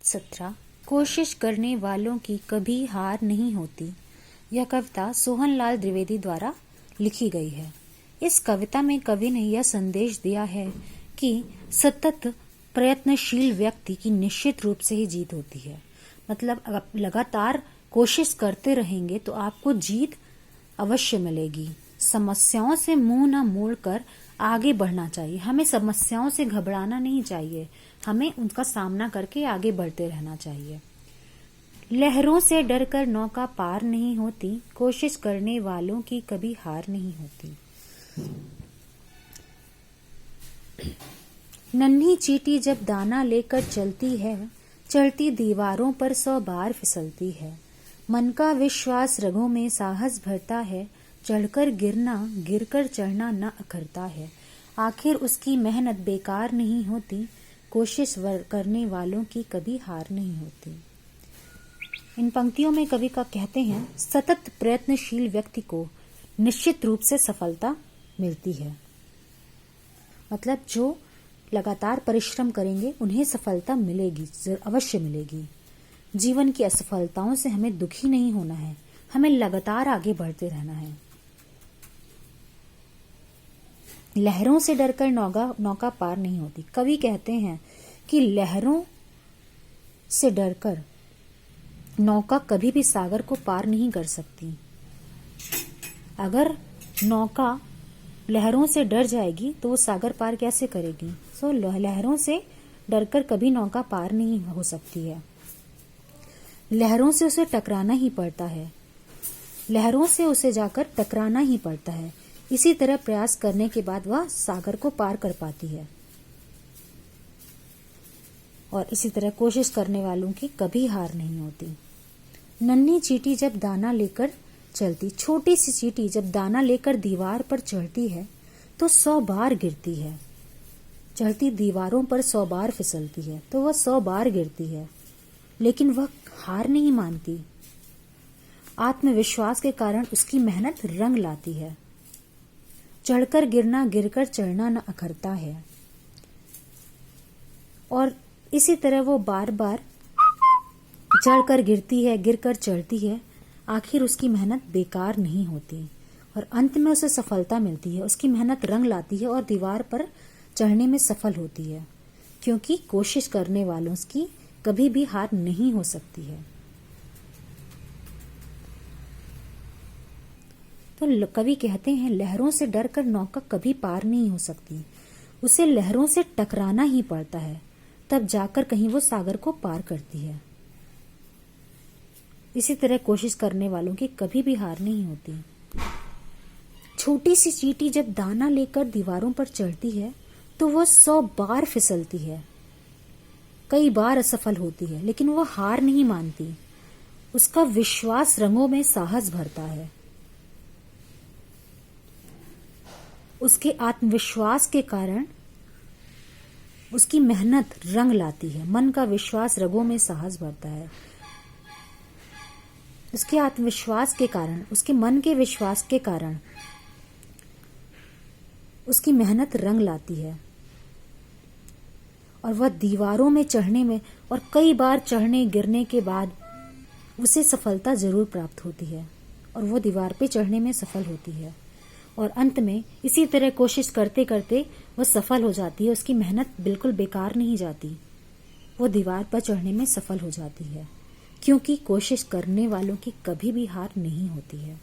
17 कोशिश करने वालों की कभी हार नहीं होती। यह कविता सोहनलाल द्विवेदी द्वारा लिखी गई है। इस कविता में कवि ने यह संदेश दिया है कि सतत प्रयत्नशील व्यक्ति की निश्चित रूप से ही जीत होती है। मतलब आप लगातार कोशिश करते रहेंगे तो आपको जीत अवश्य मिलेगी। समस्याओं से मुंह न मोड़कर आगे बढ़ना चाहिए। हमें समस्याओं से घबराना नहीं चाहिए, हमें उनका सामना करके आगे बढ़ते रहना चाहिए। लहरों से डरकर नौका पार नहीं होती, कोशिश करने वालों की कभी हार नहीं होती। नन्ही चींटी जब दाना लेकर चलती है, चढ़ती दीवारों पर 100 बार फिसलती है। मन का विश्वास रगों में साहस भरता है, चढ़कर गिरना गिरकर चढ़ना न अखरता है। आखिर उसकी मेहनत बेकार नहीं होती, कोशिश करने वालों की कभी हार नहीं होती। इन पंक्तियों में कवि का कहते हैं, सतत प्रयत्नशील व्यक्ति को निश्चित रूप से सफलता मिलती है। मतलब जो लगातार परिश्रम करेंगे उन्हें सफलता मिलेगी, अवश्य मिलेगी। जीवन की असफलताओं से हमें दुखी नहीं होना है, हमें लगातार आगे बढ़ते रहना है। लहरों से डरकर नौका पार नहीं होती। कवि कहते हैं कि लहरों से डरकर नौका कभी भी सागर को पार नहीं कर सकती। अगर नौका लहरों से डर जाएगी तो वो सागर पार कैसे करेगी? सो लहरों से डरकर कभी नौका पार नहीं हो सकती है। लहरों से उसे टकराना ही पड़ता है, लहरों से उसे जाकर टकराना ही पड़ता है। इसी तरह प्रयास करने के बाद वह सागर को पार कर पाती है। और इसी तरह कोशिश करने वालों की कभी हार नहीं होती। नन्ही चींटी जब दाना लेकर चलती, छोटी सी चींटी जब दाना लेकर दीवार पर चढ़ती है तो 100 बार गिरती है। चढ़ती दीवारों पर 100 बार फिसलती है तो वह 100 बार गिरती है, लेकिन वह हार नहीं मानती। आत्मविश्वास के कारण उसकी मेहनत रंग लाती है। चढ़कर गिरना गिरकर चढ़ना न अखरता है। और इसी तरह वो बार बार चढ़कर गिरती है, गिरकर चढ़ती है। आखिर उसकी मेहनत बेकार नहीं होती और अंत में उसे सफलता मिलती है। उसकी मेहनत रंग लाती है और दीवार पर चढ़ने में सफल होती है, क्योंकि कोशिश करने वालों की कभी भी हार नहीं हो सकती है। तो कवि कहते हैं, लहरों से डरकर नौका कभी पार नहीं हो सकती, उसे लहरों से टकराना ही पड़ता है, तब जाकर कहीं वो सागर को पार करती है। इसी तरह कोशिश करने वालों की कभी भी हार नहीं होती। छोटी सी चींटी जब दाना लेकर दीवारों पर चढ़ती है तो वह 100 बार फिसलती है, कई बार असफल होती है, लेकिन वह हार नहीं मानती। उसका विश्वास रंगों में साहस भरता है। उसके आत्मविश्वास के कारण उसकी मेहनत रंग लाती है। मन का विश्वास रगों में साहस भरता है। उसके आत्मविश्वास के कारण, उसके मन के विश्वास के कारण उसकी मेहनत रंग लाती है और वह दीवारों में चढ़ने में और कई बार चढ़ने गिरने के बाद उसे सफलता जरूर प्राप्त होती है और वो दीवार पे चढ़ने में सफल होती है। और अंत में इसी तरह कोशिश करते करते वह सफल हो जाती है। उसकी मेहनत बिल्कुल बेकार नहीं जाती, वो दीवार पर चढ़ने में सफल हो जाती है, क्योंकि कोशिश करने वालों की कभी भी हार नहीं होती है।